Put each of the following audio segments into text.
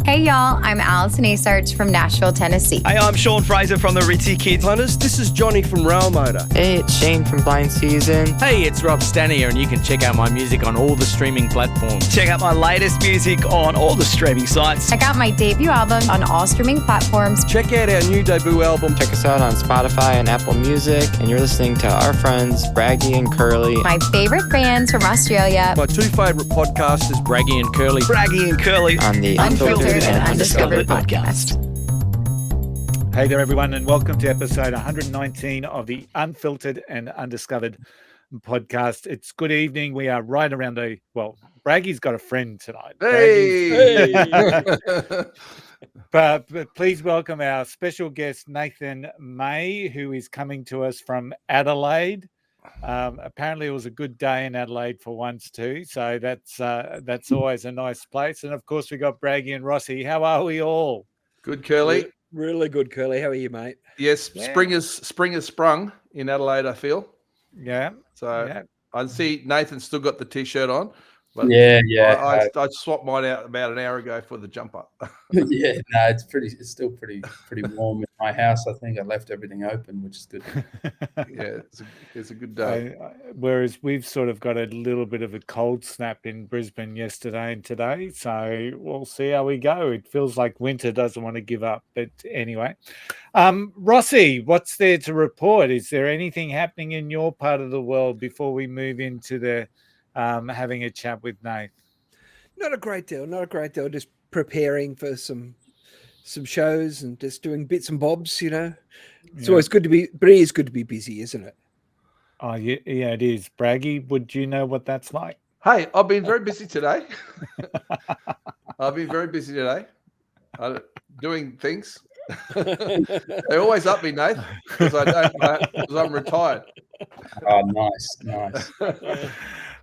Hey y'all, I'm Alison Asarch from Nashville, Tennessee. Hey, I'm Sean Fraser from the Ritzy Kids. Hunters, this is Johnny from Rail Motor. Hey, it's Shane from Blind Season. Hey, it's Rob Stanier, and you can check out my music on all the streaming platforms. Check out my latest music on all the streaming sites. Check out my debut album on all streaming platforms. Check out our new debut album. Check us out on Spotify and Apple Music. And you're listening to our friends, Braggy and Curly. My favorite bands from Australia. My two favourite podcasters, Braggy and Curly. Braggy and Curly. On the Unfiltered and Undiscovered podcast. Hey there, everyone, and welcome to episode 119 of the Unfiltered and Undiscovered podcast. It's good evening. We are right around Braggy's got a friend tonight. Hey! But please welcome our special guest, Nathan May, who is coming to us from Adelaide. Apparently it was a good day in Adelaide for once too, so that's always a nice place. And of course we got Braggy and Rossi. How are we all? Good, Curly. Really good, Curly. How are you, mate? Yes, yeah. Spring has sprung in Adelaide, I feel. Yeah. So I see Nathan's still got the t-shirt on. But I swapped mine out about an hour ago for the jumper. It's still pretty warm in my house. I think I left everything open, which is good. Yeah, it's a good day. Whereas we've sort of got a little bit of a cold snap in Brisbane yesterday and today, so we'll see how we go. It feels like winter doesn't want to give up, but anyway. Rossi, what's there to report? Is there anything happening in your part of the world before we move into the having a chat with Nate? Not a great deal. Just preparing for some shows and just doing bits and bobs. You know, it's always good to be, but it is good to be busy, isn't it? Oh yeah, it is. Braggy, would you know what that's like? Hey, I've been very busy today. Doing things. They always up me, Nate, because I'm retired. Oh, nice.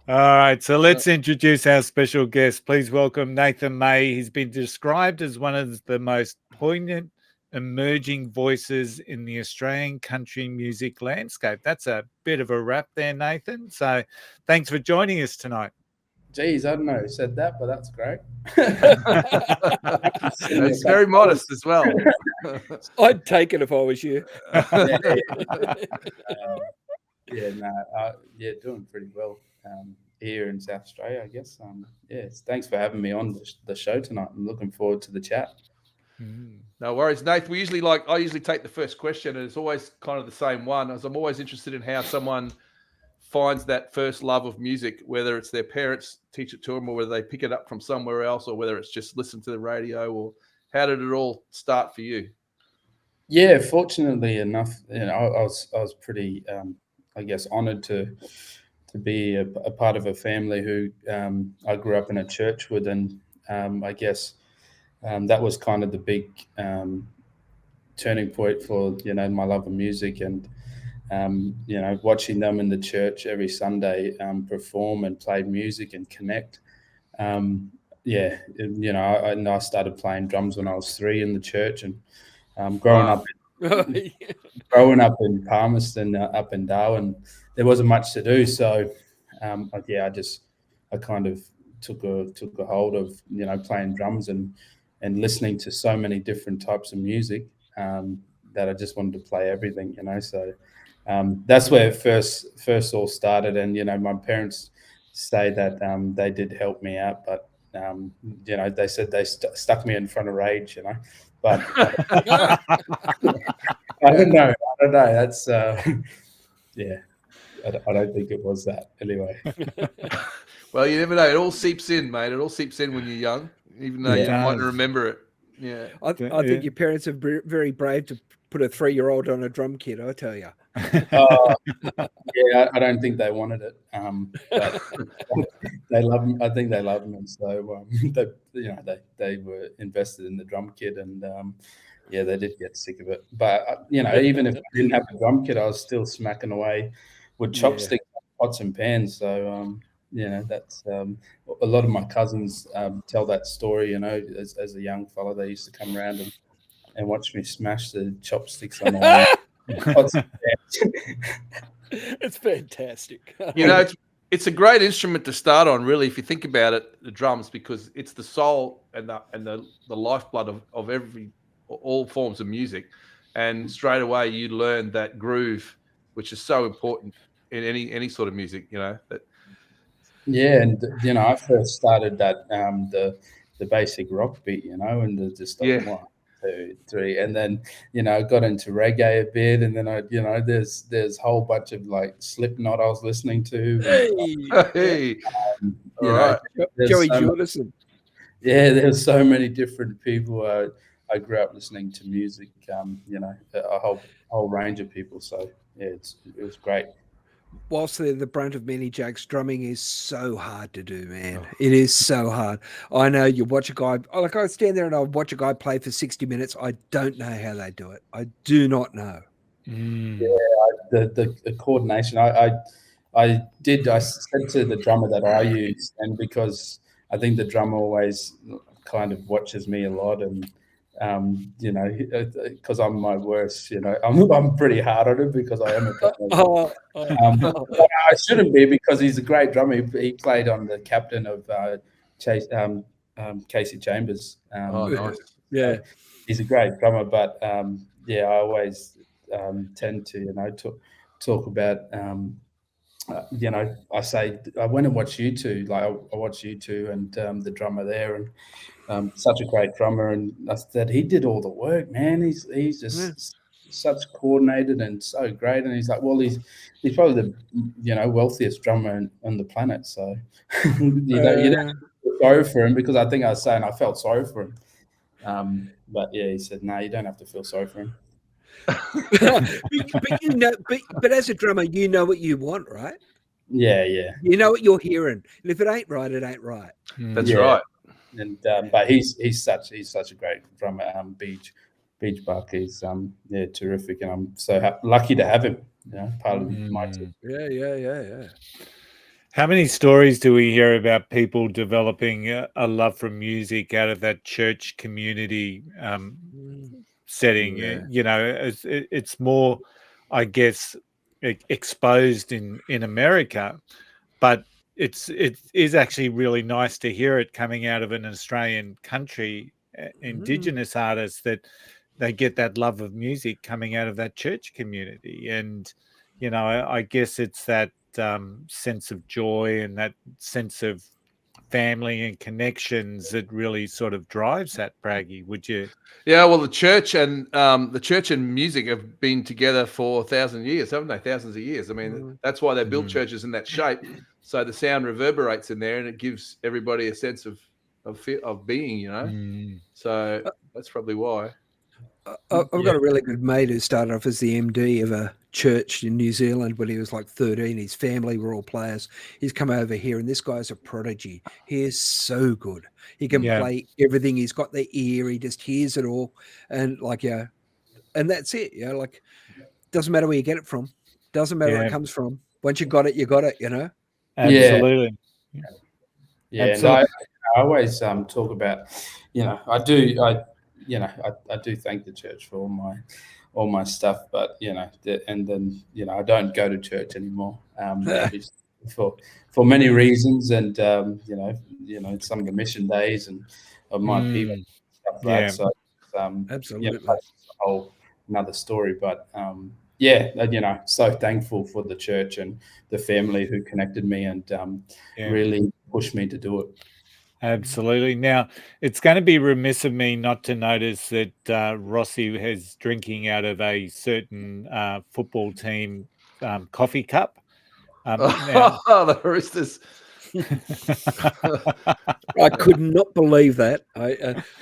All right, so let's introduce our special guest. Please welcome Nathan May. He's been described as one of the most poignant emerging voices in the Australian country music landscape. That's a bit of a wrap there, Nathan. So thanks for joining us tonight. Geez, I don't know who said that, but that's great. It's very modest as well. I'd take it if I was you. Doing pretty well here in South Australia, I guess. Thanks for having me on the show tonight. I'm looking forward to the chat. No worries, Nate. I usually take the first question, and it's always kind of the same one, as I'm always interested in how someone finds that first love of music, whether it's their parents teach it to them, or whether they pick it up from somewhere else, or whether it's just listen to the radio, or how did it all start for you? Yeah, fortunately enough, I was pretty, honoured to be a part of a family who I grew up in a church with, and that was kind of the big turning point for my love of music, and watching them in the church every Sunday perform and play music and connect. I started playing drums when I was 3 in the church, and growing up in Palmerston, up in Darwin, there wasn't much to do. So, I kind of took a hold of playing drums and listening to so many different types of music that I just wanted to play everything. So that's where it first all started. And my parents say that they did help me out, but they said they stuck me in front of rage. But I don't know. That's I don't think it was that anyway. Well, you never know. It all seeps in, mate. It all seeps in when you're young, even though you might not remember it. Yeah, I think your parents are very brave to put a 3-year-old on a drum kit. I tell you. I don't think they wanted it. But they love them. I think they love them, and so they were invested in the drum kit, and they did get sick of it. But even if I didn't have the drum kit, I was still smacking away with chopsticks, pots and pans. So that's a lot of my cousins tell that story. As a young fella, they used to come around and watch me smash the chopsticks on the pots and pans. It's fantastic. it's a great instrument to start on, really, if you think about it, the drums, because it's the soul and the lifeblood of all forms of music. And straight away you learn that groove, which is so important in any sort of music, that. Yeah, and I first started that the basic rock beat, and just like Yeah. 1, 2, 3, and then got into reggae a bit, and then there's a whole bunch of like Slipknot I was listening to. And, Hey, you all know, right. there's Joey so much- Jordison. yeah, there's so many different people. I grew up listening to music, a whole range of people. So yeah, it was great. Whilst they're the brunt of many jokes, drumming is so hard to do, man. It is so hard. I know you watch a guy, like I stand there and I watch a guy play for 60 minutes. I don't know how they do it. I do not know. The coordination. I said to the drummer that I use, and because I think the drummer always kind of watches me a lot, and because I'm my worst, I'm pretty hard on him because I am a drummer. But I shouldn't be, because he's a great drummer. He played on the captain of Casey Chambers. Nice. Yeah. He's a great drummer, but I always tend to talk about I say I went and watched you two, like I watched you two and the drummer there, and such a great drummer, and I said he did all the work, man. He's just such coordinated and so great, and he's like, well, he's probably the wealthiest drummer on the planet, so you don't feel sorry for him, because I think I was saying I felt sorry for him, but yeah, he said no, you don't have to feel sorry for him. but as a drummer, you know what you want, right? Yeah. You know what you're hearing, and if it ain't right, it ain't right. That's right. And but he's such a great drummer. Beach Buck is terrific, and I'm so lucky to have him. Part of my team. Yeah. How many stories do we hear about people developing a love for music out of that church community setting? Yeah. It's more, I guess, exposed in America, but it is actually really nice to hear it coming out of an Australian country, indigenous artists, that they get that love of music coming out of that church community. And I guess it's that sense of joy and that sense of family and connections that really sort of drives that, Braggy. Would you? Yeah, well, the church and music have been together for 1,000 years, haven't they? Thousands of years. I mean, that's why they built churches in that shape, so the sound reverberates in there, and it gives everybody a sense of being. So that's probably why. I've got a really good mate who started off as the MD of a church in New Zealand when he was like 13. His family were all players. He's come over here, and this guy's a prodigy. He is so good. He can play everything. He's got the ear. He just hears it all. And and that's it. Like, doesn't matter where you get it from. Doesn't matter where it comes from. Once you got it, you got it, Absolutely. Yeah. And I always talk about, I do thank the church for all my stuff, but and then I don't go to church anymore for many reasons, and some of the mission days and of my people, stuff like that. So absolutely, that's a whole another story. But so thankful for the church and the family who connected me and really pushed me to do it. Absolutely. Now, it's going to be remiss of me not to notice that Rossi is drinking out of a certain football team coffee cup. The Roosters. I could not believe that.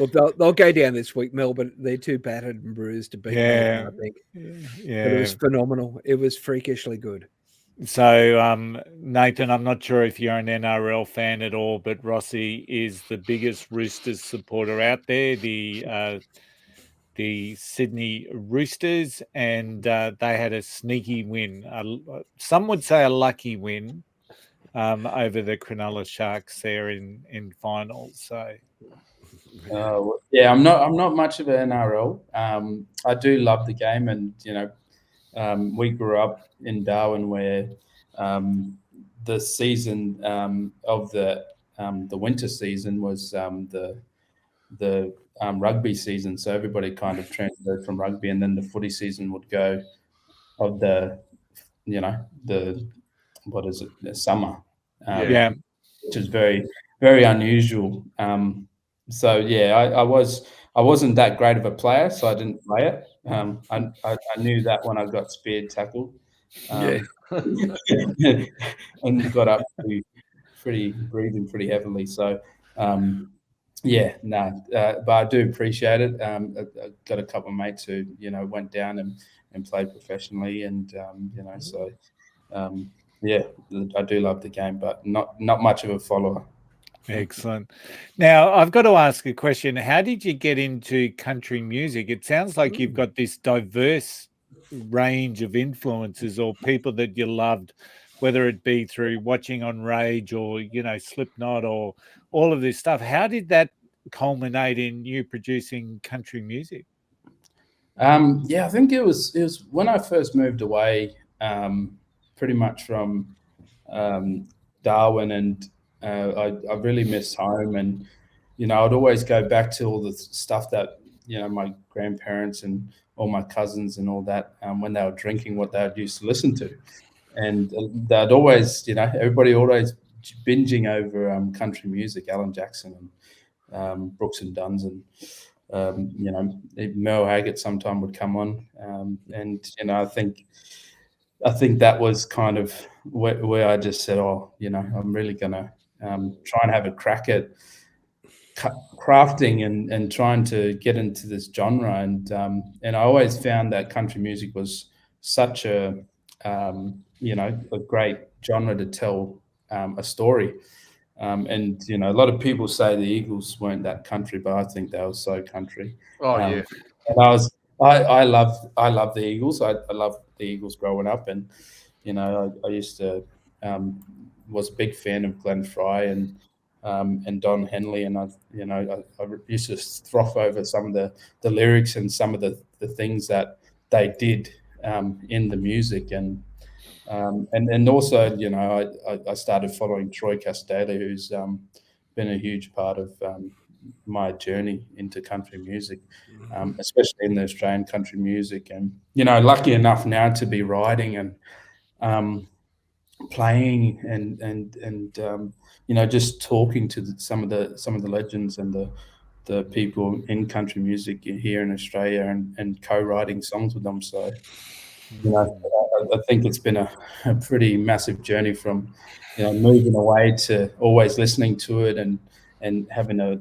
Look, they'll go down this week, Melbourne. They're too battered and bruised to beat Melbourne, I think. Yeah. But it was phenomenal. It was freakishly good. So, Nathan, I'm not sure if you're an NRL fan at all, but Rossi is the biggest Roosters supporter out there, the Sydney Roosters, and they had a sneaky win. Some would say a lucky win over the Cronulla Sharks there in finals. So, I'm not much of an NRL. I do love the game, and we grew up in Darwin where the season of the winter season was the rugby season. So everybody kind of transferred from rugby, and then the footy season would go of the what is it, the summer, which is very, very unusual. So yeah, I wasn't that great of a player, so I didn't play it. I knew that when I got speared tackle, and got up breathing pretty heavily. So but I do appreciate it. I got a couple of mates who went down and played professionally, and I do love the game, but not much of a follower. Excellent. Now, I've got to ask a question. How did you get into country music? It sounds like you've got this diverse range of influences or people that you loved, whether it be through watching on Rage or, Slipknot or all of this stuff. How did that culminate in you producing country music? I think it was when I first moved away, pretty much from Darwin, and I really missed home, and I'd always go back to all the stuff that my grandparents and all my cousins and all that when they were drinking, what they used to listen to, and they'd always everybody always binging over country music, Alan Jackson and Brooks and Dunn's, and Merle Haggard sometime would come on, and I think that was kind of where I just said, I'm really gonna try and have a crack at crafting and trying to get into this genre, and I always found that country music was such a great genre to tell a story. And a lot of people say the Eagles weren't that country, but I think they were so country. Yeah. And I love the Eagles. I loved the Eagles growing up, and I used to was a big fan of Glenn Fry and Don Henley, and I used to froth over some of the lyrics and some of the things that they did in the music, and also I started following Troy Castalia, who's been a huge part of my journey into country music, especially in the Australian country music, and lucky enough now to be writing and playing and just talking to some of the legends and the people in country music here in Australia, and co-writing songs with them. So I think it's been a pretty massive journey from moving away to always listening to it and having a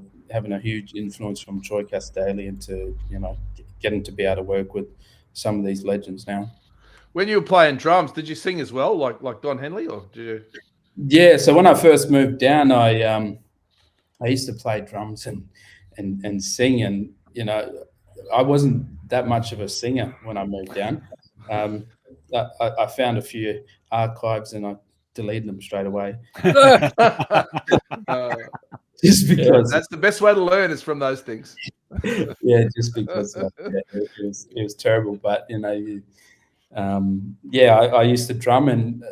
huge influence from Troy Castalia, and to getting to be able to work with some of these legends now. When you were playing drums, did you sing as well, like Don Henley, or did you? Yeah, so when I first moved down, I used to play drums and sing, and I wasn't that much of a singer when I moved down. I found a few archives and I deleted them straight away. Just because that's the best way to learn, is from those things. Yeah, just because it was terrible. But I used to drum, and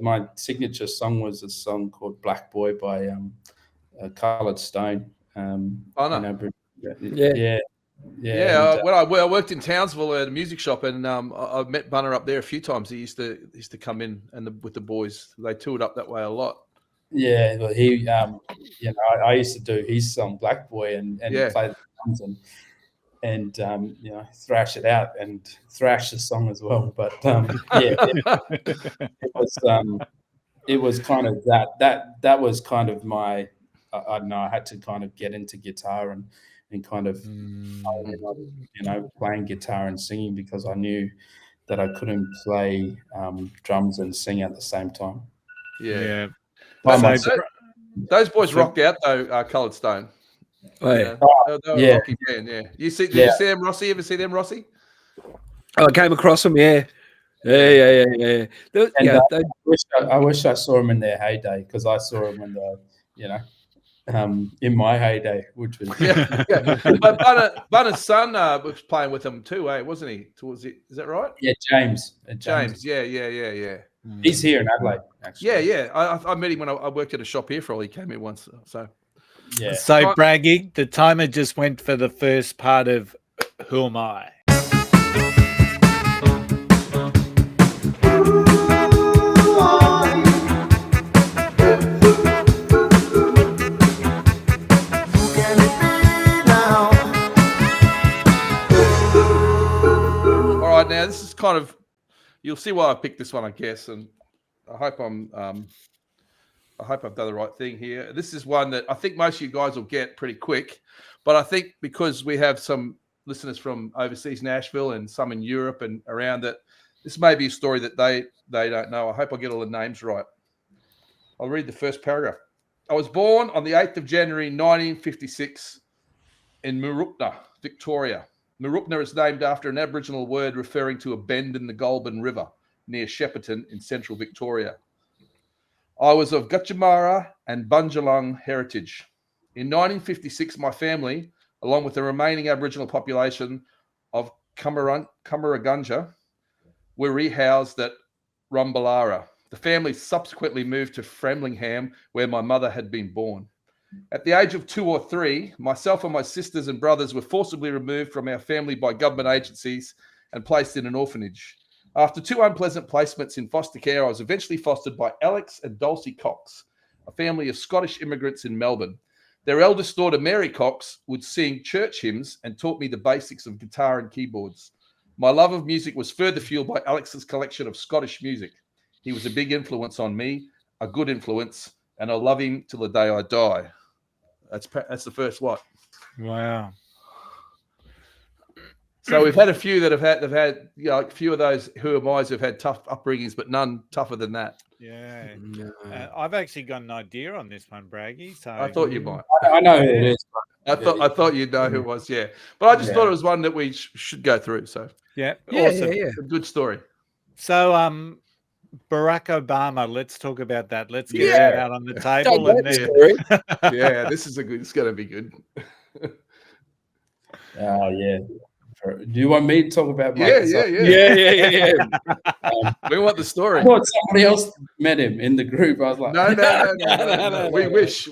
my signature song was a song called Black Boy by Coloured Stone. When I worked in Townsville at a music shop, and I met Bunner up there a few times. He used to come in with the boys. They toured up that way a lot. Yeah, well, he, I used to do his song Black Boy and play the drums and thrash it out and thrash the song as well. But it was kind of that was kind of my, I don't know, I had to kind of get into guitar and kind of playing guitar and singing, because I knew that I couldn't play drums and sing at the same time. Yeah. Those boys rocked out though, Coloured Stone. Oh yeah, they were a rocky band. Yeah, did you see them, Rossi? Ever see them, Rossi? Oh, I came across them. Yeah. I wish I saw them in their heyday, because I saw them when they, in my heyday, which was But Bunner's son was playing with them too, wasn't he? Is that right? Yeah, James. James. Yeah. He's here in Adelaide, actually. Yeah. I met him when I worked at a shop here for all. He came here once. So Yeah. So bragging, the timer just went for the first part of Who Am I? all right, now this is kind of, you'll see why I picked this one, I guess, and I hope I've done the right thing here. This is one that I think most of you guys will get pretty quick, but I think because we have some listeners from overseas, Nashville, and some in Europe and around that, this may be a story that they don't know. I hope I get all the names right. I'll read the first paragraph. I was born on the 8th of January, 1956 in Mooroopna, Victoria. Mooroopna is named after an Aboriginal word referring to a bend in the Goulburn River near Shepparton in central Victoria. I was of Gutjamara and Bundjalung heritage. In 1956, my family, along with the remaining Aboriginal population of Cummeragunja, were rehoused at Rumballara. The family subsequently moved to Framlingham, where my mother had been born. At the age of 2 or 3, myself and my sisters and brothers were forcibly removed from our family by government agencies and placed in an orphanage. After 2 unpleasant placements in foster care, I was eventually fostered by Alex and Dulcie Cox, a family of Scottish immigrants in Melbourne. Their eldest daughter, Mary Cox, would sing church hymns and taught me the basics of guitar and keyboards. My love of music was further fueled by Alex's collection of Scottish music. He was a big influence on me, a good influence, and I'll love him till the day I die. That's the first what? Wow. So we've had a few that have had a few of those Who Am I's who've had tough upbringings, but none tougher than that. Yeah. I've actually got an idea on this one, Braggy. So I thought you might. I know who it is. I thought you'd know who it was. Yeah, but I just thought it was one that we should go through. So yeah, awesome. Yeah. A good story. So Barack Obama. Let's talk about that. Let's get that out on the table. Yeah, this is It's going to be good. Oh yeah. Do you want me to talk about? Yeah. We want the story. I thought somebody else met him in the group. I was like, No. We wish.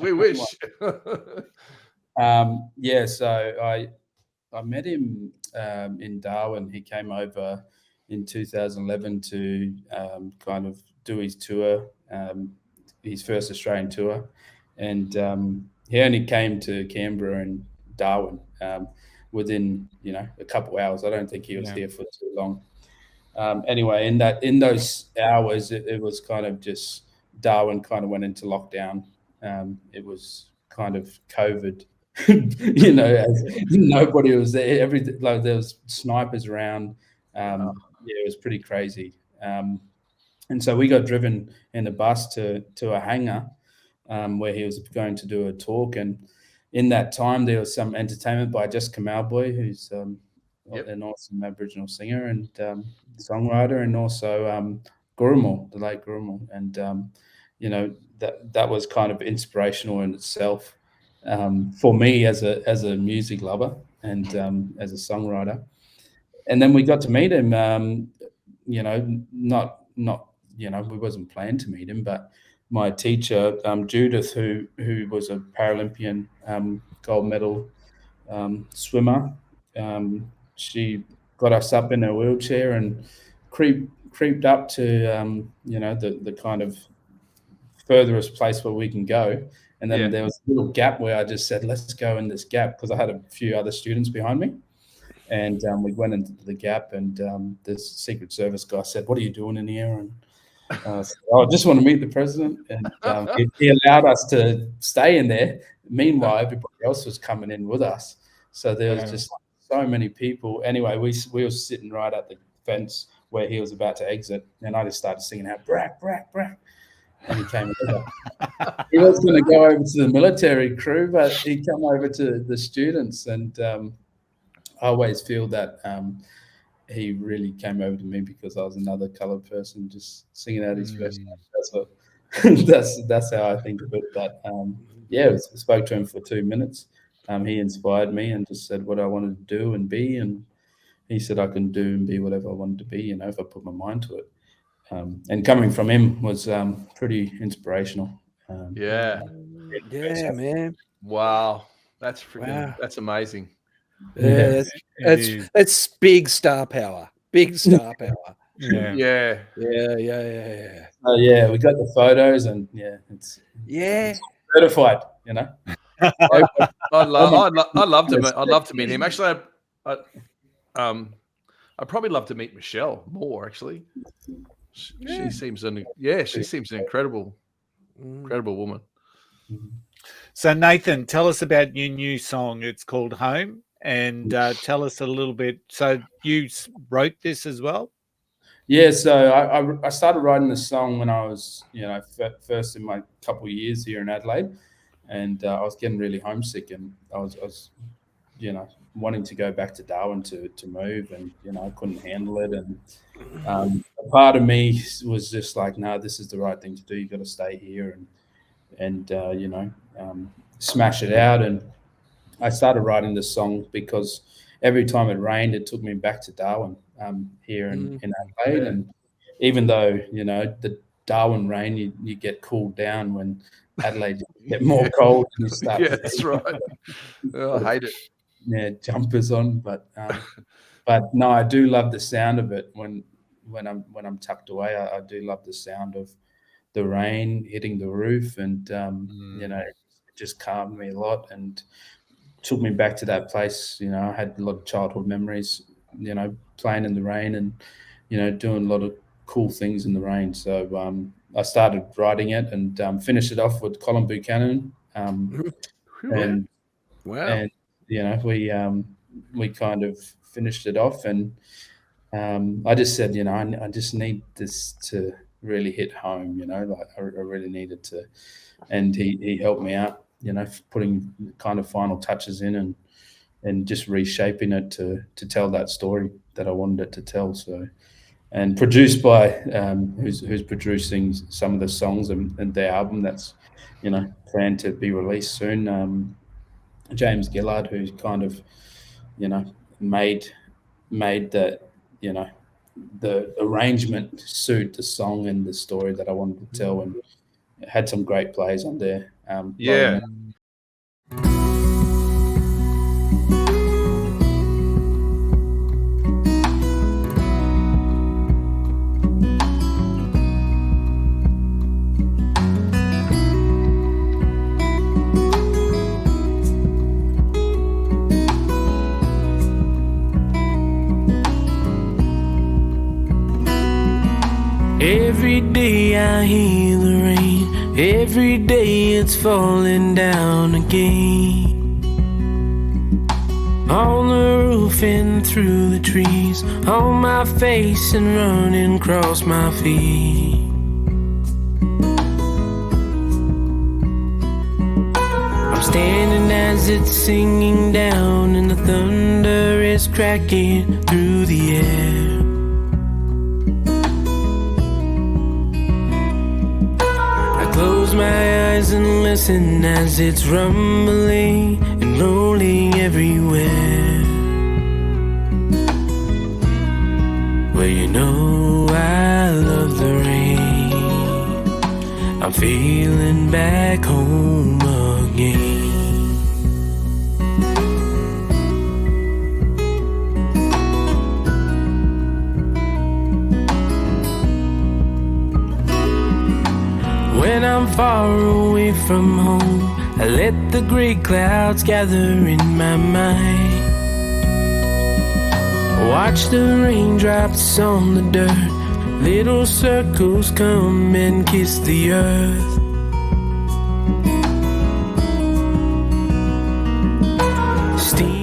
So I met him in Darwin. He came over in 2011 to kind of do his tour, his first Australian tour, and he only came to Canberra and Darwin within a couple of hours. I don't think he was here for too long. Anyway, in those hours, it was kind of just Darwin kind of went into lockdown. It was kind of COVID, as nobody was there. There was snipers around. It was pretty crazy. And so we got driven in a bus to a hangar where he was going to do a talk. And in that time, there was some entertainment by Jess Kamalboy, who's an awesome Aboriginal singer and songwriter, and also Gurumul, the late Gurumul. And, that was kind of inspirational in itself for me as a music lover and as a songwriter. And then we got to meet him, we wasn't planned to meet him, but my teacher, Judith, who was a Paralympian gold medal swimmer, she got us up in her wheelchair and creeped up to, the kind of furthest place where we can go. And then there was a little gap where I just said, let's go in this gap, because I had a few other students behind me. And we went into the gap, and this Secret Service guy said, "What are you doing in here?" And I said, I just want to meet the president. And he allowed us to stay in there. Meanwhile, everybody else was coming in with us. So there was just so many people. Anyway, we were sitting right at the fence where he was about to exit. And I just started singing out, "Brack, brack, brack." And he came over. He was going to go over to the military crew, but he came over to the students. And I always feel that he really came over to me because I was another coloured person just singing out his best. That's how I think of it. But I spoke to him for 2 minutes. He inspired me and just said what I wanted to do and be, and he said I can do and be whatever I wanted to be, if I put my mind to it. and coming from him was pretty inspirational. Yeah. Yeah, man. Wow. That's freaking. Wow. That's amazing. Yeah, is. that's big star power. Big star power. Yeah. Yeah. Yeah. So yeah, we got the photos, and yeah, it's certified. You know. I'd love to meet him. Actually, I'd probably love to meet Michelle more. Actually, she seems an incredible woman. So Nathan, tell us about your new song. It's called Home, and tell us a little bit. So you wrote this as well? Yeah, so I started writing this song when I was, first in my couple of years here in Adelaide, and I was getting really homesick, and I was wanting to go back to Darwin to move, and I couldn't handle it, and a part of me was just like, no, this is the right thing to do. You got to stay here and smash it out. And I started writing this song because every time it rained, it took me back to Darwin here in Adelaide. Yeah. And even though, the Darwin rain, you get cooled down, when Adelaide get more cold. And you start That's right. Oh, I hate it. Yeah, jumpers on. But no, I do love the sound of it when I'm tucked away. I do love the sound of the rain hitting the roof, and it just calmed me a lot and took me back to that place. I had a lot of childhood memories, playing in the rain and, doing a lot of cool things in the rain. So I started writing it and finished it off with Colin Buchanan. And wow. And, we kind of finished it off, and I just said, I just need this to really hit home, like I really needed to. And he helped me out, putting kind of final touches in and just reshaping it to tell that story that I wanted it to tell. So, and produced by who's producing some of the songs and their album that's planned to be released soon. James Gillard, who's kind of made the the arrangement suit the song and the story that I wanted to tell, and it had some great plays on there. Yeah. Every day I hear the rain, every day it's falling down again. On the roof and through the trees, on my face and running across my feet. I'm standing as it's singing down and the thunder is cracking through the air. Close my eyes and listen as it's rumbling and rolling everywhere. Well, I love the rain. I'm feeling back home again. When I'm far away from home, I let the gray clouds gather in my mind. Watch the raindrops on the dirt, little circles come and kiss the earth.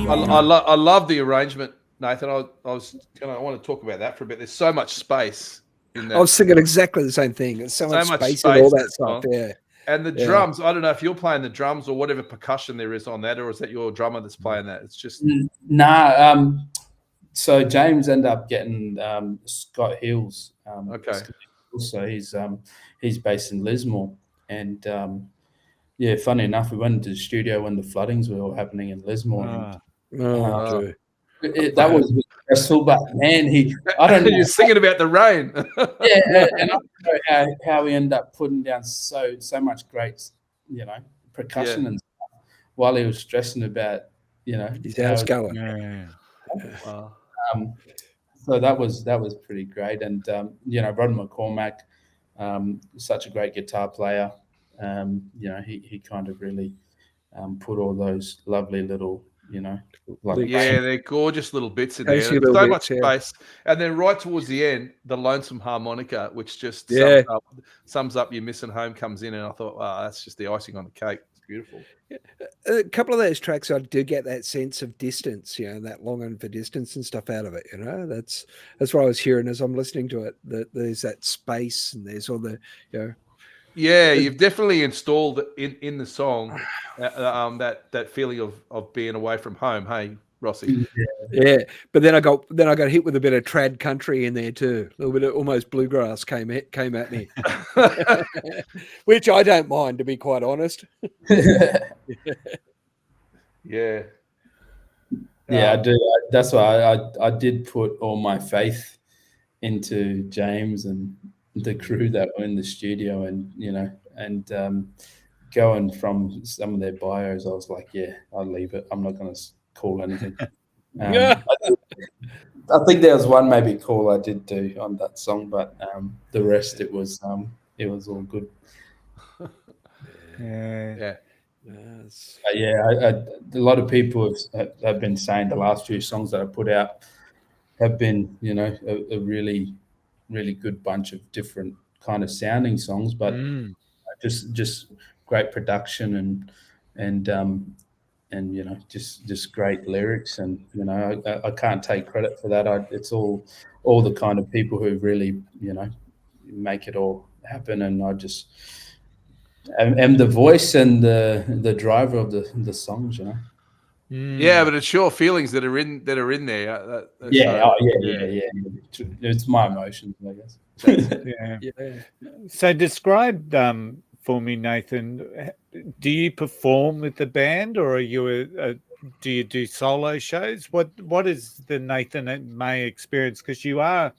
I love the arrangement, Nathan. I want to talk about that for a bit. There's so much space in that. I was thinking exactly the same thing. There's so much space and all that stuff. Yeah. And the drums, I don't know if you're playing the drums or whatever percussion there is on that, or is that your drummer that's playing that? It's just so James ended up getting Scott Hills. Okay. So he's based in Lismore, and funny enough, we went into the studio when the floodings were all happening in Lismore. True. that was stressful, but man, I don't know. You're singing about the rain. Yeah, and I don't know how we end up putting down so much great, percussion and stuff while he was stressing about, His house going. Yeah. Wow. So that was pretty great, and Rod McCormack, such a great guitar player. He kind of really put all those lovely little, Yeah, they're gorgeous little bits in Those there. little So bits, much yeah. space. And then right towards the end, the lonesome harmonica, which just sums up your missing home, comes in. And I thought, wow, that's just the icing on the cake. It's beautiful. A couple of those tracks, I do get that sense of distance, that longing for distance and stuff out of it. That's what I was hearing as I'm listening to it. That there's that space and there's all the, Yeah, you've definitely installed in the song that feeling of being away from home. Hey, Rossi. Yeah. But then I got hit with a bit of trad country in there too. A little bit of almost bluegrass came at me, which I don't mind, to be quite honest. Yeah. Yeah, I do. That's why I did put all my faith into James and the crew that were in the studio, and going from some of their bios, I was like, yeah, I'll leave it. I'm not going to call anything. I think there was one maybe call I did do on that song, but the rest it was all good. Yeah. Yes. A lot of people have been saying the last few songs that I put out have been, a really, really good bunch of different kind of sounding songs, but just great production and just great lyrics, and I can't take credit for that. It's all the kind of people who really make it all happen, and I just am the voice and the driver of the songs, Yeah, but it's your feelings that are in there. Yeah. It's my emotions, I guess. Yeah. So describe for me, Nathan. Do you perform with the band, or are you do you do solo shows? What is the Nathan May experience? Because you are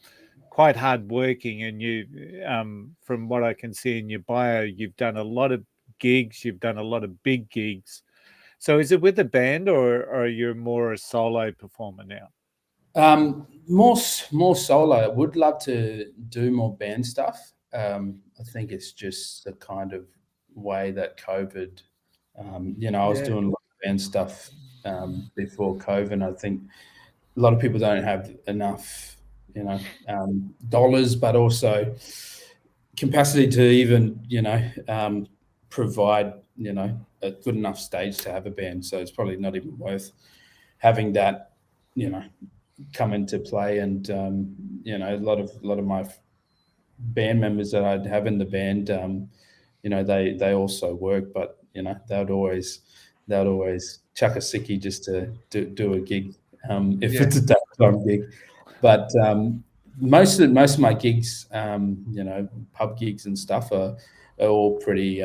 quite hardworking, and you, from what I can see in your bio, you've done a lot of gigs. You've done a lot of big gigs. So is it with a band, or are you more a solo performer now? More solo. I would love to do more band stuff. I think it's just the kind of way that COVID, I was doing a lot of band stuff before COVID, and I think a lot of people don't have enough, dollars, but also capacity to even, provide, a good enough stage to have a band. So it's probably not even worth having that, come into play. And a lot of my band members that I'd have in the band, they also work, but they'd always chuck a sickie just to do a gig, if it's a daytime gig. But most of my gigs, pub gigs and stuff are all pretty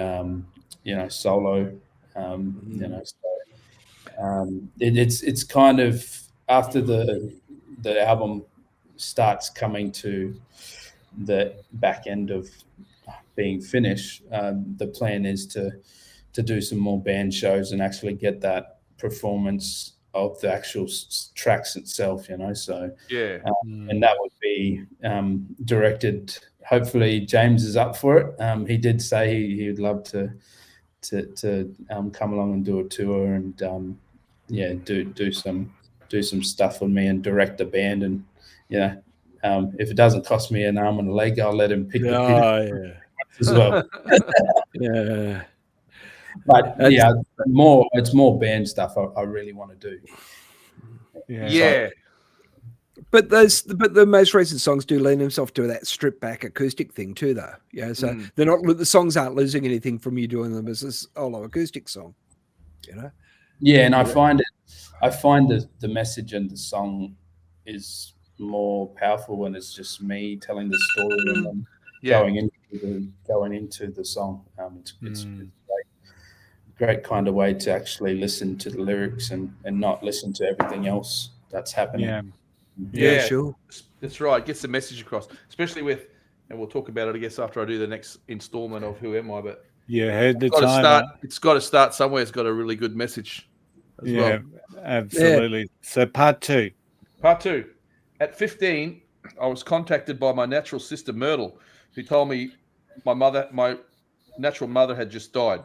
solo. It's kind of after the album starts coming to the back end of being finished, the plan is to do some more band shows and actually get that performance of the actual tracks itself, so and that would be directed. Hopefully James is up for it. He did say he would love to come along and do a tour and do some stuff with me and direct the band, and if it doesn't cost me an arm and a leg, I'll let him pick the as well. Yeah. But it's more band stuff I really want to do. Yeah. But the most recent songs do lend themselves to that stripped back acoustic thing too, though. Yeah, so they're not, the songs aren't losing anything from you doing them as a solo acoustic song. Yeah, and I find the message and the song is more powerful when it's just me telling the story and then going into the song. It's great kind of way to actually listen to the lyrics and not listen to everything else that's happening. Yeah, sure. That's right. Gets the message across, especially with, and we'll talk about it, I guess, after I do the next installment of Who Am I? But heard the it's got to timer. start. It's got to start somewhere. It's got a really good message as well. Absolutely. Yeah. So part 2. Part 2. At 15, I was contacted by my natural sister Myrtle, who told me my natural mother had just died.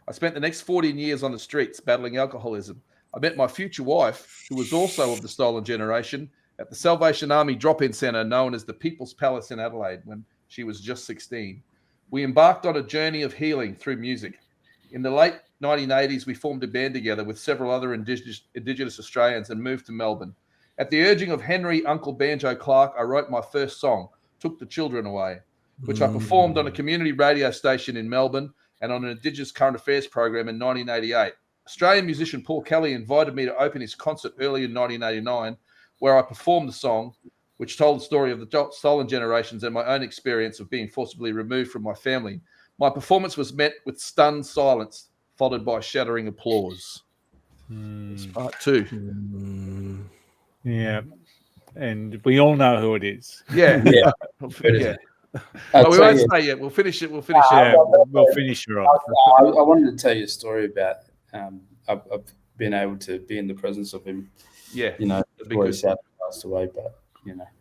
I spent the next 14 years on the streets battling alcoholism. I met my future wife, who was also of the stolen generation, at the Salvation Army drop-in centre known as the People's Palace in Adelaide when she was just 16. We embarked on a journey of healing through music. In the late 1980s, we formed a band together with several other Indigenous Australians and moved to Melbourne. At the urging of Henry Uncle Banjo Clark, I wrote my first song, Took the Children Away, which I performed on a community radio station in Melbourne and on an Indigenous current affairs program in 1988. Australian musician Paul Kelly invited me to open his concert early in 1989, where I performed the song, which told the story of the stolen generations and my own experience of being forcibly removed from my family. My performance was met with stunned silence, followed by shattering applause. It's part 2. Yeah, and we all know who it is. Yeah. But we won't say yet. We'll finish it. We'll finish her off. I wanted to tell you a story about I've been able to be in the presence of him. Yeah, before he passed away, but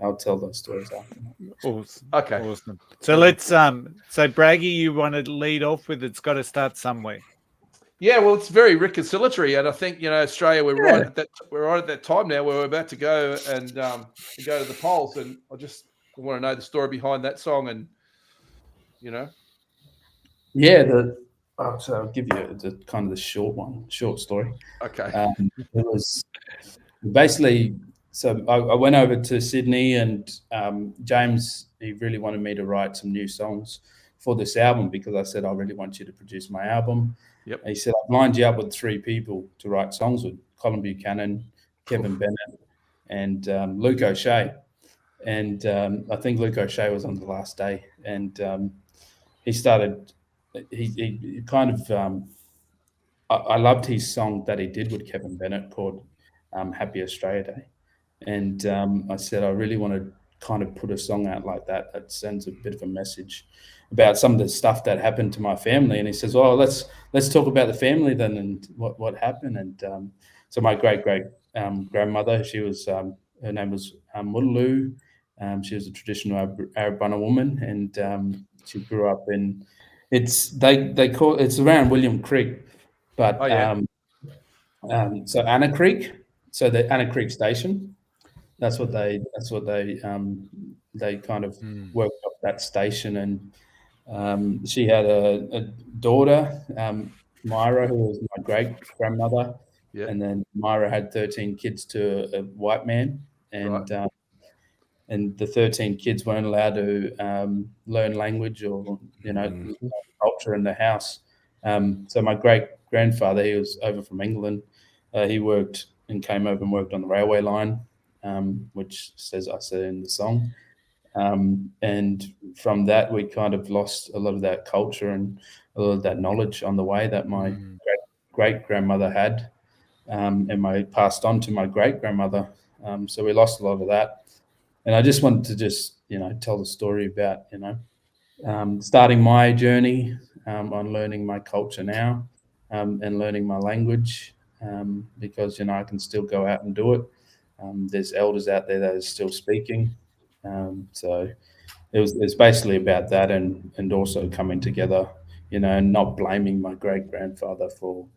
I'll tell those stories after. Awesome. Okay. Awesome. So let's so Braggy, you want to lead off with it's got to start somewhere. Yeah, well, it's very reconciliatory, and I think Australia, we're right at that time now where we're about to go and go to the polls, and I just want to know the story behind that song, and so I'll give you the kind of the short story. Okay. It was basically, so I went over to Sydney, and James, he really wanted me to write some new songs for this album because I said, I really want you to produce my album. Yep. And he said, I've lined you up with 3 people to write songs with: Colin Buchanan, Kevin Bennett, and Luke O'Shea. And I think Luke O'Shea was on the last day. And he started, he kind of, I loved his song that he did with Kevin Bennett called Happy Australia Day. And I said, I really want to kind of put a song out like that sends a bit of a message about some of the stuff that happened to my family. And he says, well, let's talk about the family then and what happened. And so my great grandmother, she was her name was Mutulu. She was a traditional Aboriginal woman, and she grew up in they call it's around William Creek, but so Anna Creek, so the Anna Creek station. That's what they kind of worked up that station. And she had a daughter, Myra, who was my great grandmother. Yep. And then Myra had 13 kids to a white man, and and the 13 kids weren't allowed to learn language or culture in the house. So my great grandfather, he was over from England. He worked and came over and worked on the railway line, which I said in the song. And from that, we kind of lost a lot of that culture and a lot of that knowledge on the way that my great grandmother had, and I passed on to my great grandmother. So we lost a lot of that. And I just wanted to tell the story about, starting my journey on learning my culture now, and learning my language, because, I can still go out and do it. There's elders out there that are still speaking. So it was basically about that, and also coming together, and not blaming my great grandfather for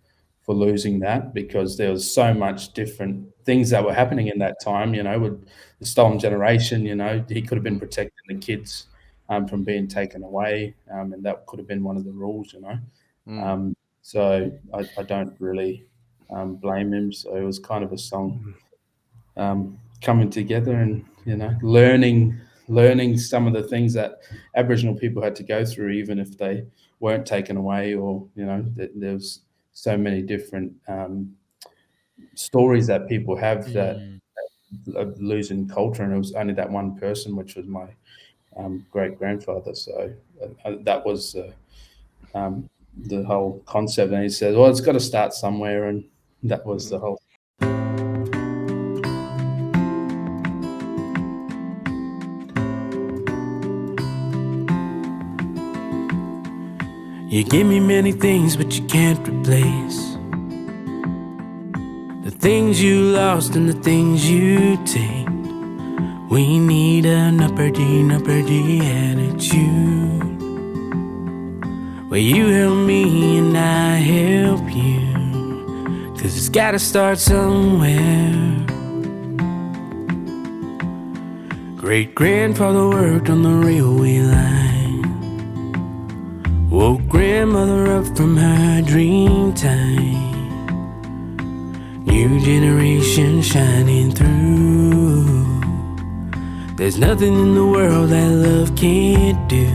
losing that, because there was so much different things that were happening in that time, with the stolen generation. He could have been protecting the kids from being taken away, and that could have been one of the rules, so I don't really blame him. So it was kind of a song coming together and learning some of the things that Aboriginal people had to go through, even if they weren't taken away, or there was so many different stories that people have that of losing culture, and it was only that one person, which was my great grandfather. So that was the whole concept. And he said, well, it's got to start somewhere, and that was the whole. You give me many things, but you can't replace the things you lost and the things you take. We need an upper D attitude, where you help me and I help you, 'cause it's gotta start somewhere. Great-grandfather worked on the railway line, woke grandmother up from her dream time. New generation shining through. There's nothing in the world that love can't do.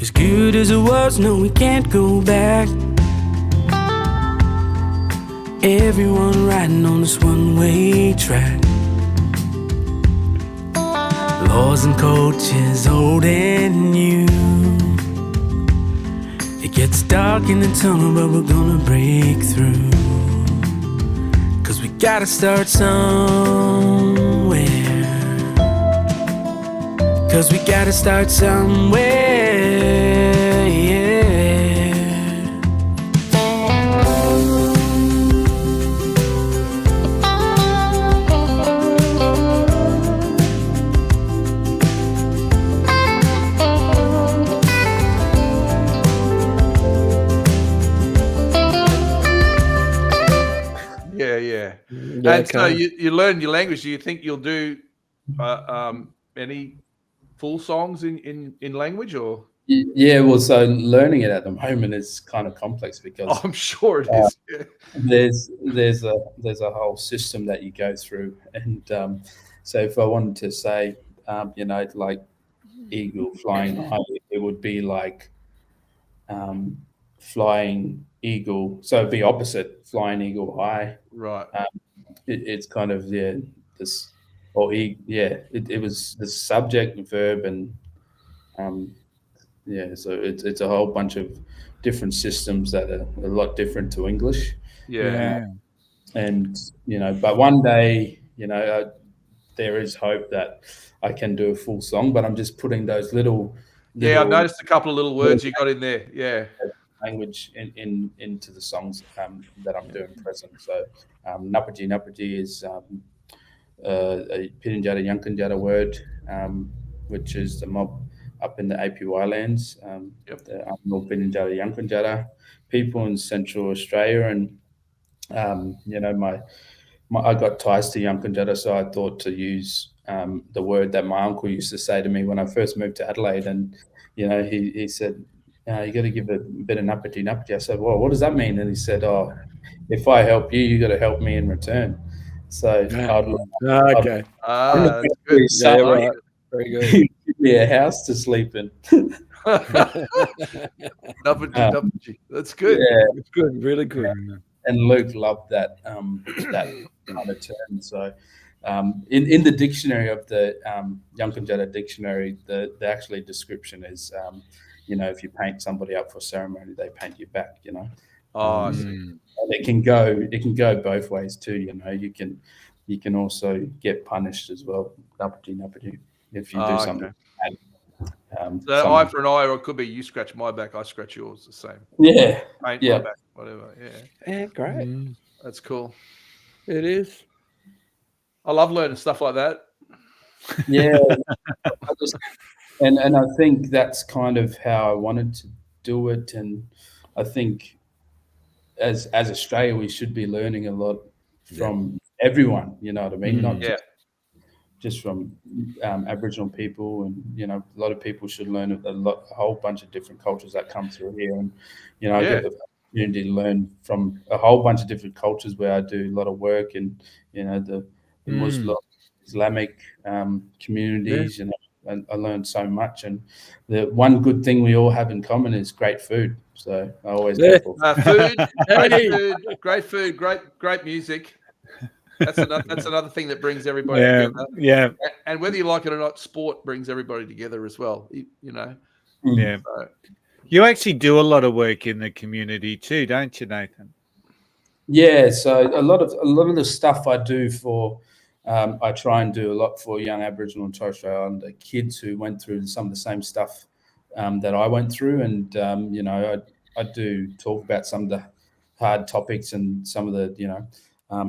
As good as it was, no, we can't go back. Everyone riding on this one-way track. Laws and cultures, old and new. It gets dark in the tunnel, but we're gonna break through. 'Cause we gotta start somewhere. 'Cause we gotta start somewhere, yeah. Yeah. And so you learn your language. Do you think you'll do any full songs in language, or? Yeah, well, so learning it at the moment is kind of complex because I'm sure it is. there's a whole system that you go through, and so if I wanted to say, like eagle flying high, it would be like flying eagle. So it'd be opposite, flying eagle high. Right. It's kind of this, or it was the subject, verb, and so it's a whole bunch of different systems that are a lot different to English. Yeah. And but one day, there is hope that I can do a full song, but I'm just putting those little I've noticed a couple of little words you got in there. Yeah. Language into the songs that I'm doing present. So Napaji is a Pirinjara Yankunytjatjara word, which is the mob up in the APY lands, the Aboriginal Pirinjara Yankunytjatjara people in Central Australia. And I got ties to Yankunytjatjara, so I thought to use the word that my uncle used to say to me when I first moved to Adelaide. And he said, you got to give a bit of nappity. I said, well, what does that mean? And he said, oh, if I help you, you got to help me in return. So okay. That's good. Yeah, right. Very good. Give me a house to sleep in. Napaji. That's good. Yeah, It's good, really good. and Luke loved that that kind of term. So in the dictionary of the Yankunytjatjara dictionary, the actually description is if you paint somebody up for ceremony, they paint you back. I It can go both ways too. You can also get punished as well. Napaji, if you do something. Okay. So eye for an eye, or it could be you scratch my back, I scratch yours. The same. Yeah. Paint my back, whatever. Yeah. Yeah, great. That's cool. It is. I love learning stuff like that. Yeah. And I think that's kind of how I wanted to do it. And I think as Australia, we should be learning a lot from everyone, you know what I mean? Not just from Aboriginal people. And, a lot of people should learn a whole bunch of different cultures that come through here. And, I get the opportunity to learn from a whole bunch of different cultures where I do a lot of work in, the Muslim, Islamic communities, and I learned so much. And the one good thing we all have in common is great food. So I always go for great food, great music. That's another thing that brings everybody together. Yeah. And whether you like it or not, sport brings everybody together as well. Yeah. So. You actually do a lot of work in the community too, don't you, Nathan? Yeah. So a lot of the stuff I do for I try and do a lot for young Aboriginal and Torres Strait Islander kids who went through some of the same stuff that I went through. And, I do talk about some of the hard topics and some of the,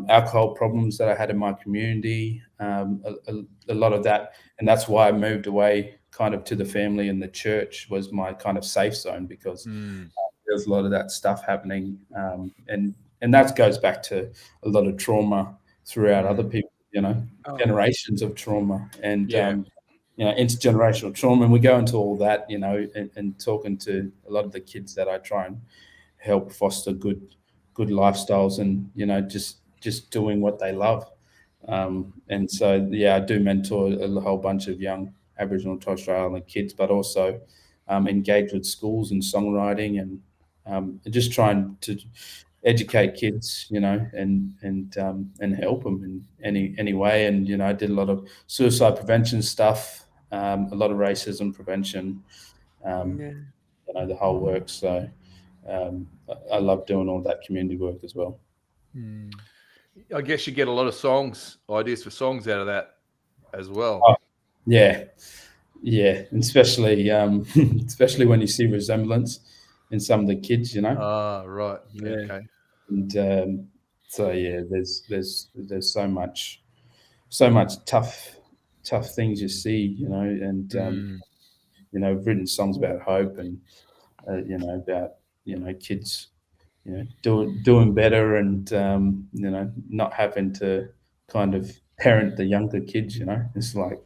alcohol problems that I had in my community, a lot of that. And that's why I moved away kind of to the family, and the church was my kind of safe zone, because there's a lot of that stuff happening. And that goes back to a lot of trauma throughout other people, generations of trauma and, intergenerational trauma. And we go into all that, and talking to a lot of the kids that I try and help foster good lifestyles and, just doing what they love. And so, I do mentor a whole bunch of young Aboriginal and Torres Strait Islander kids, but also engage with schools and songwriting, and just trying to educate kids, and help them in any way. And, I did a lot of suicide prevention stuff, a lot of racism prevention, the whole work. So I love doing all that community work as well. I guess you get a lot of ideas for songs out of that as well. Oh, yeah. And especially when you see resemblance in some of the kids, Right. Yeah. Okay. And there's so much tough things you see, and I've written songs about hope and about kids doing better, and not having to kind of parent the younger kids. It's like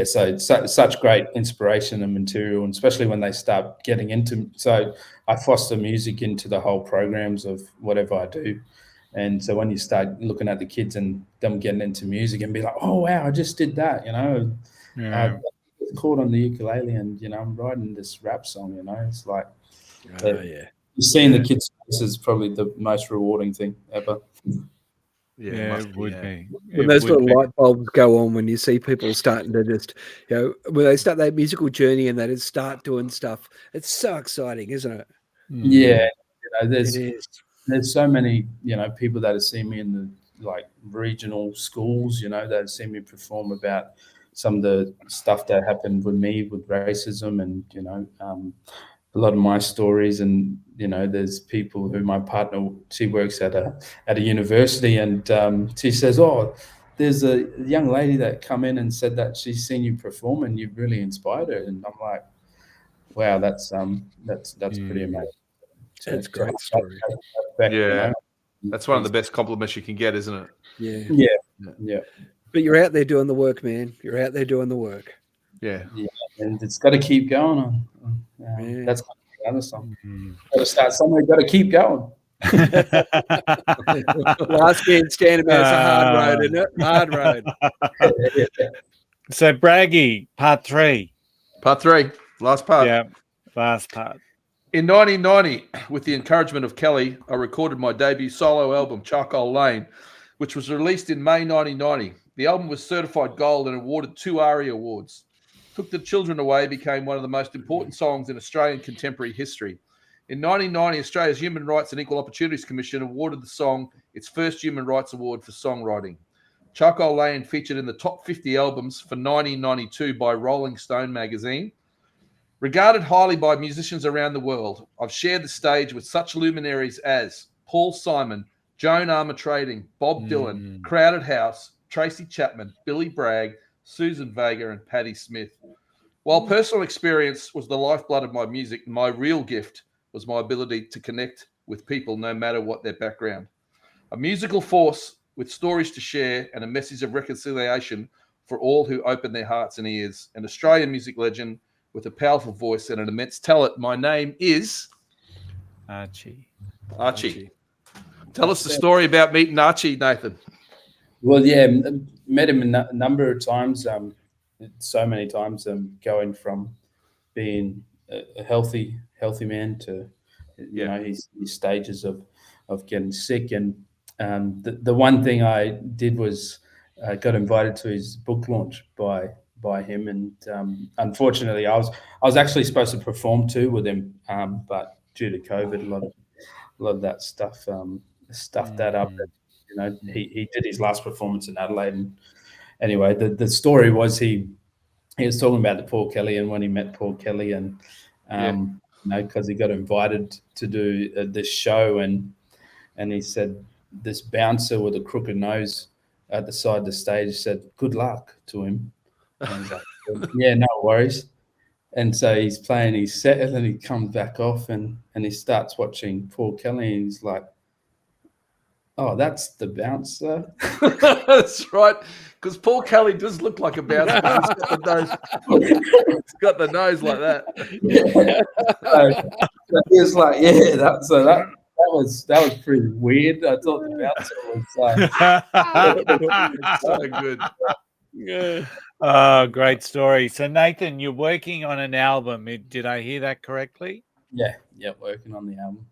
so it's such great inspiration and material, and especially when they start getting into. So I foster music into the whole programs of whatever I do, and so when you start looking at the kids and them getting into music and be like, oh wow, I just did that, I chord on the ukulele, and I'm writing this rap song. It's like, seeing the kids' faces is probably the most rewarding thing ever. Yeah, it would be. When those little light bulbs go on, when you see people starting to just, when they start that musical journey and they just start doing stuff, it's so exciting, isn't it? Yeah, there's so many, people that have seen me in the regional schools, that have seen me perform about some of the stuff that happened with me with racism, and a lot of my stories. And there's people who, my partner, she works at a university, and she says, oh, there's a young lady that come in and said that she's seen you perform and you've really inspired her. And I'm like, wow, that's pretty amazing. That's a great story. That's one of the best compliments you can get, isn't it? Yeah. But you're out there doing the work, man. You're out there doing the work. Yeah. And it's got to keep going on. That's the other song. Got to start somewhere. Got to keep going. Last man standing there. It's a hard road, isn't it? Hard road. So, Braggy, part three. Last part. Yeah, last part. In 1990, with the encouragement of Kelly, I recorded my debut solo album, Charcoal Lane, which was released in May 1990. The album was certified gold and awarded 2 ARIA awards. Took the Children Away became one of the most important songs in Australian contemporary history. In 1990, Australia's Human Rights and Equal Opportunities Commission awarded the song its first Human Rights Award for songwriting. Charcoal Lane featured in the top 50 albums for 1992 by Rolling Stone magazine. Regarded highly by musicians around the world, I've shared the stage with such luminaries as Paul Simon, Joan Armatrading, Bob Dylan, Crowded House, Tracy Chapman, Billy Bragg, Susan Vega, and Patti Smith. While personal experience was the lifeblood of my music, my real gift was my ability to connect with people no matter what their background. A musical force with stories to share and a message of reconciliation for all who open their hearts and ears. An Australian music legend with a powerful voice and an immense talent. My name is Archie. Tell us the story about meeting Archie, Nathan. Well, met him a number of times, so many times, going from being a healthy man to, his stages of getting sick. And the one thing I did was got invited to his book launch by him. And unfortunately, I was actually supposed to perform too with him, but due to COVID, a lot of that stuff stuffed that up. he did his last performance in Adelaide. And anyway, the story was he was talking about the Paul Kelly, and when he met Paul Kelly, and because he got invited to do this show, and he said this bouncer with a crooked nose at the side of the stage said good luck to him, and he's like, yeah, no worries. And so he's playing his set, and then he comes back off, and he starts watching Paul Kelly, and he's like, oh, that's the bouncer. That's right, because Paul Kelly does look like a bouncer. He's got the nose like that. So he was like, yeah, that was pretty weird. I thought the bouncer was So good. Oh, great story. So, Nathan, you're working on an album. Did I hear that correctly? Yeah, working on the album.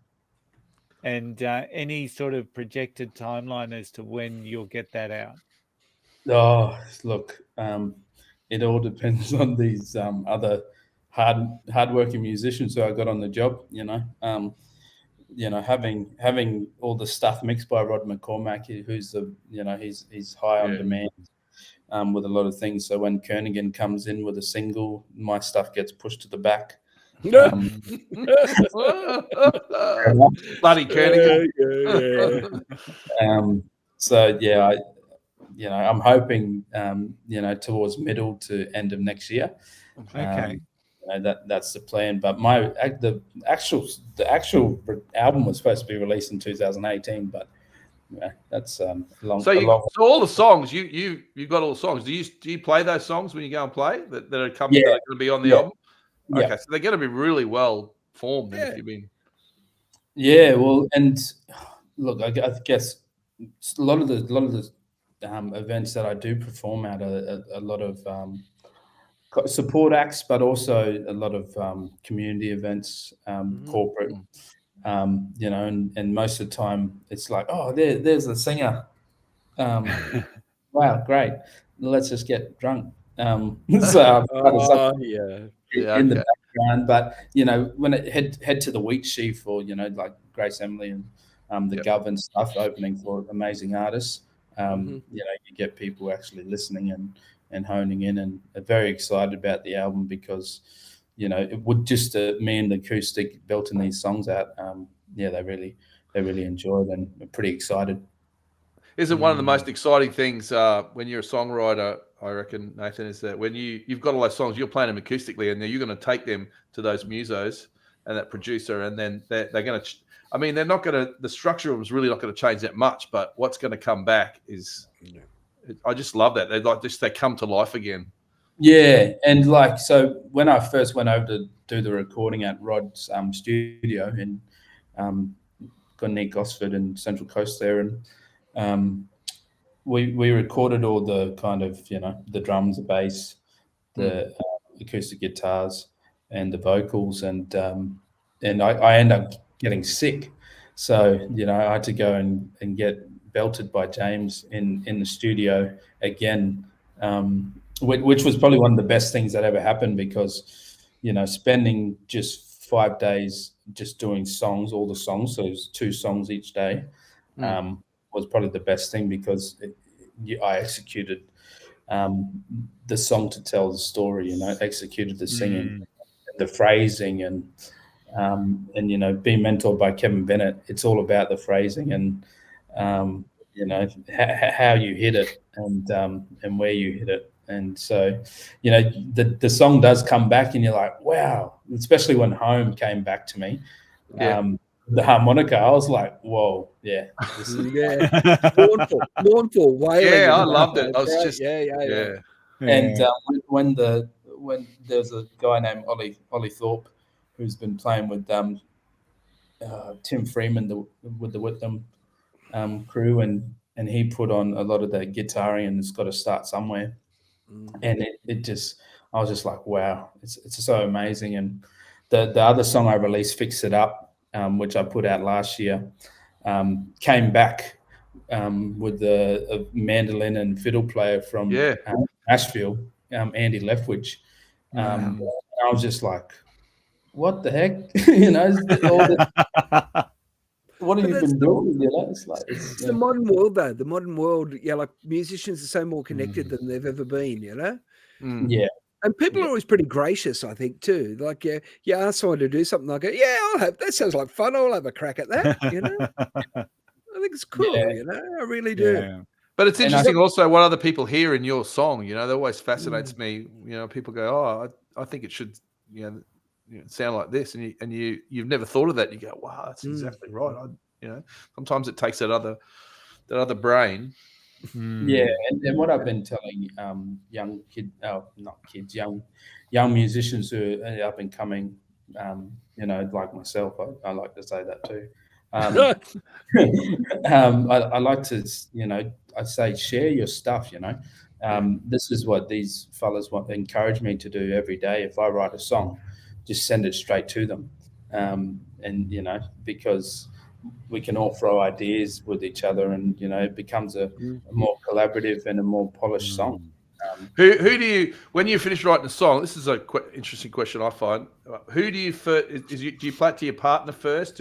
And any sort of projected timeline as to when you'll get that out? Oh, look, it all depends on these other hardworking musicians who I got on the job. Having all the stuff mixed by Rod McCormack, who's he's high on demand with a lot of things. So when Kernaghan comes in with a single, my stuff gets pushed to the back. Bloody Kernaghan. So yeah, I'm hoping towards middle to end of next year. Okay. That's the plan. But the actual album was supposed to be released in 2018, but that's long. So all the songs you got all the songs. Do you play those songs when you go and play that are coming that are going to be on the album? Okay, so they're going to be really well formed. Then if you've been. Yeah, well, and look, I guess a lot of the events that I do perform at are a lot of support acts, but also a lot of community events, corporate. And most of the time it's like, oh, there's the singer. Wow, great. Let's just get drunk. In the background, but when it head to the Wheat Sheaf, or like Grace Emily and the Gov and stuff, opening for amazing artists, you get people actually listening and honing in, and are very excited about the album because it would just me and the acoustic belting these songs out. They really enjoy it and are pretty excited. Isn't one of the most exciting things when you're a songwriter, I reckon, Nathan, is that when you've got all those songs, you're playing them acoustically, and then you're going to take them to those musos and that producer, and then they're going to. I mean, they're not going to. The structure was really not going to change that much, but what's going to come back is. I just love that they come to life again. Yeah, and so when I first went over to do the recording at Rod's studio in Nick Gosford and Central Coast there, and we recorded all the kind of the drums, the bass, the acoustic guitars, and the vocals, and I ended up getting sick, so I had to go and get belted by James in the studio again, which was probably one of the best things that ever happened, because spending just 5 days just doing songs, all the songs, so it was 2 songs each day, was probably the best thing, because I executed the song to tell the story, executed the singing, the phrasing, and being mentored by Kevin Bennett, it's all about the phrasing and how you hit it and where you hit it. And so, the song does come back and you're like, wow, especially when Home came back to me. The harmonica, I was like, whoa, yeah. This is mournful, wailing. Yeah, I loved it. I was just And when there's a guy named Ollie Thorpe who's been playing with Tim Freeman with the Whitlam crew, and he put on a lot of the guitaring, and it's got to start somewhere. And it just, I was just like, wow, it's so amazing. And the other song I released, Fix It Up, which I put out last year, came back with a mandolin and fiddle player from Nashville, Andy Leftwich. I was just like, what the heck? what have But you that's been doing? You know, it's like It's the modern world, though. The modern world, like musicians are so more connected than they've ever been, yeah. And people are always pretty gracious, I think, too. Like, you ask someone to do something, I go, yeah, that sounds like fun. I'll have a crack at that, I think it's cool, I really do. Yeah. But it's And interesting also what other people hear in your song. That always Mm. fascinates me. People go, "Oh, I think it should, sound like this," and you've never thought of that. You go, "Wow, that's exactly right." Sometimes it takes that other brain. Yeah, and what I've been telling young musicians who are up and coming, like myself, I like to say that too. I like to, I say share your stuff. This is what these fellas encourage me to do every day. If I write a song, just send it straight to them, and because we can all throw ideas with each other, and it becomes a more collaborative and a more polished song. Who do you, when you finish writing a song? This is a interesting question I find. Who do you first? Do you play it to your partner first?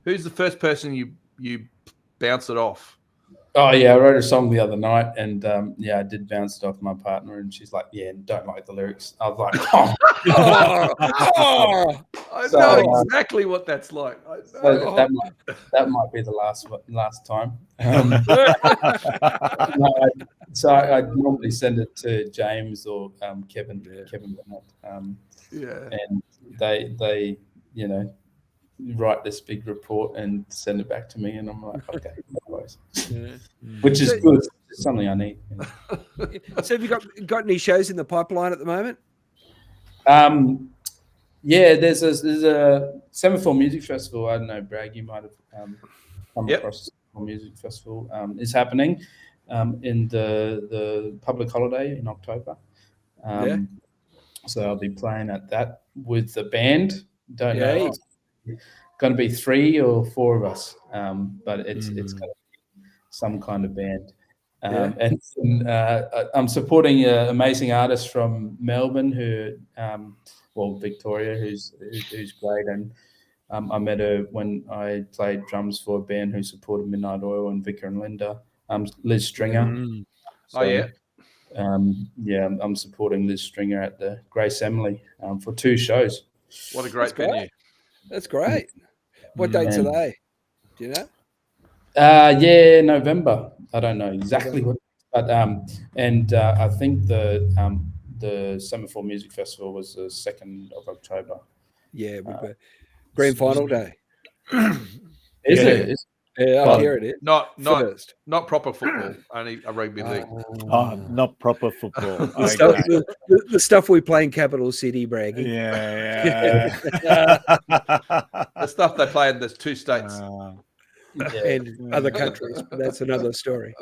Who's the first person you bounce it off? Oh yeah, I wrote a song the other night, and I did bounce it off my partner, and she's like, "Yeah, don't like the lyrics." I was like, I know exactly what that's like. That might be the last time. So I normally send it to James or Kevin Bennett, and they write this big report and send it back to me, and I'm like, okay, otherwise. Which is good. It's something I need. So have you got any shows in the pipeline at the moment? Yeah, there's a Semaphore Music Festival. I don't know, Bragg, you might have come across the Semaphore Music Festival. Is happening in the public holiday in October. So I'll be playing at that with the band. Don't know if it's going to be 3 or 4 of us, but it's going to be some kind of band. And I'm supporting an amazing artist from Melbourne Victoria, who's great. And I met her when I played drums for a band who supported Midnight Oil and Vicar and Linda, Liz Stringer. I'm supporting Liz Stringer at the Grace Emily for 2 shows. What a great venue. That's great. What dates are they? Do you know? November. I don't know exactly what, but I think the Semaphore Music Festival was the 2nd of October. Yeah, grand final day. Is it? Yeah, I hear it is. Not proper football, only a rugby league. Not proper football. The stuff we play in Capital City, Braggy. Yeah. The stuff they play in the 2 states. And other countries, but that's another story.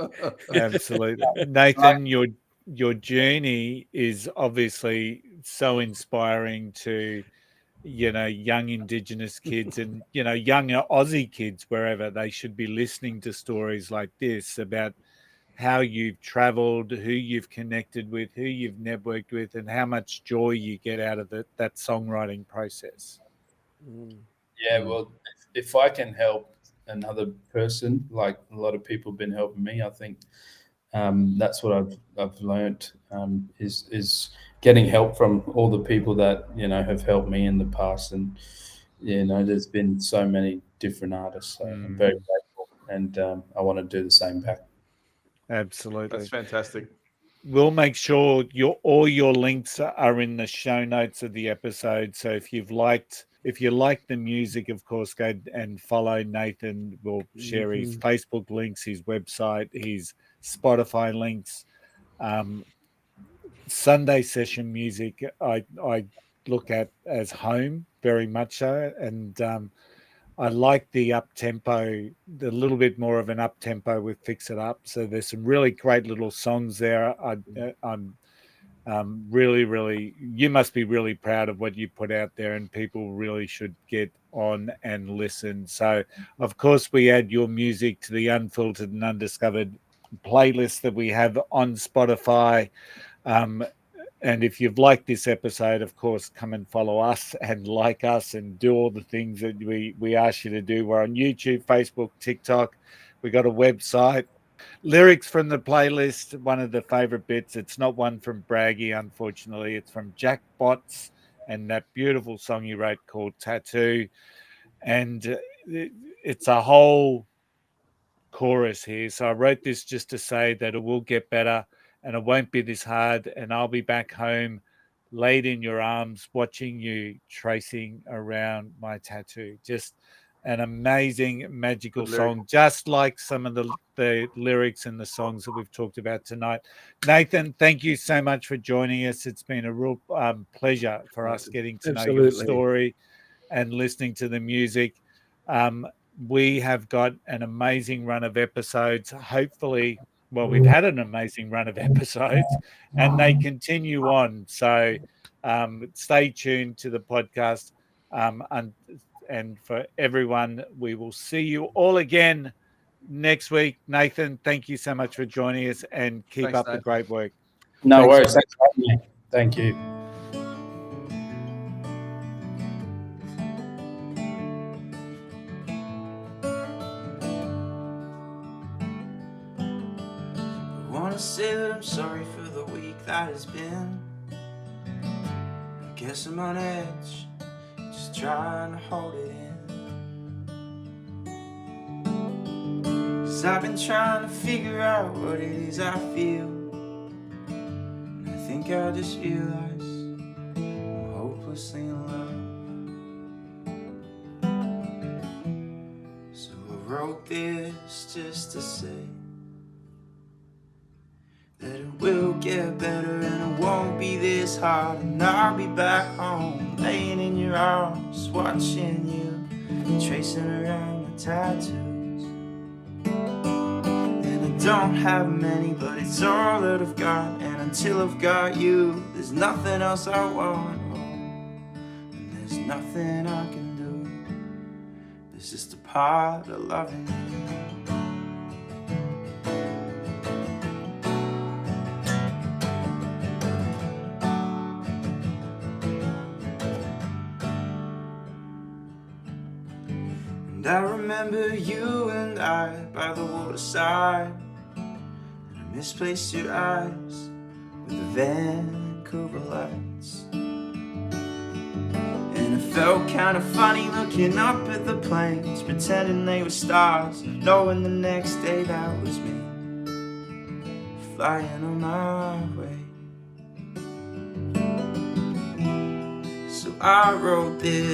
Absolutely. Nathan, your journey is obviously so inspiring to young Indigenous kids and younger Aussie kids, wherever. They should be listening to stories like this about how you've traveled, who you've connected with, who you've networked with, and how much joy you get out of that songwriting process. Yeah, well, if I can help another person, like a lot of people have been helping me, I think that's what I've learned is getting help from all the people that have helped me in the past. And there's been so many different artists, so I'm very grateful, and I want to do the same back. Absolutely. That's fantastic. We'll make sure all your links are in the show notes of the episode. So if you like the music, of course, go and follow Nathan. We'll share his Facebook links, his website, his Spotify links. Sunday session music I look at as home, very much so, and I like the up-tempo, the little bit more of an up-tempo with Fix It Up. So there's some really great little songs there. I'm really, you must be really proud of what you put out there, and people really should get on and listen. So, of course, we add your music to the Unfiltered and Undiscovered playlist that we have on Spotify. And if you've liked this episode, of course, come and follow us and like us and do all the things that we ask you to do. We're on YouTube, Facebook, TikTok. We got a website. Lyrics from the playlist, one of the favorite bits. It's not one from Braggy, unfortunately. It's from Jack Botts and that beautiful song he wrote called Tattoo. And it's a whole chorus here. So I wrote this just to say that it will get better and it won't be this hard. And I'll be back home laid in your arms, watching you tracing around my tattoo. Just an amazing, magical song, just like some of the lyrics and the songs that we've talked about tonight. Nathan, thank you so much for joining us. It's been a real pleasure for us getting to know your story and listening to the music. We have got an amazing run of episodes. Hopefully, well, we've had an amazing run of episodes and they continue on. So stay tuned to the podcast. And for everyone, we will see you all again next week. Nathan, thank you so much for joining us and keep up the great work. No worries. Thanks for having me. Thank you. I wanna say that I'm sorry for the week that has been. I guess I'm on edge, just trying to hold it in. 'Cause I've been trying to figure out what it is I feel, and I think I just realized I'm hopelessly in love. So I wrote this just to say that it will get better and it won't be this hard, and I'll be back home laying in your arms, watching you tracing around my tattoos. And I don't have many, but it's all that I've got, and until I've got you, there's nothing else I want. Oh, and there's nothing I can do. There's just a part of loving you. I remember you and I by the waterside, and I misplaced your eyes with the Vancouver lights. And it felt kind of funny looking up at the planes, pretending they were stars, knowing the next day that was me, flying on my way. So I wrote this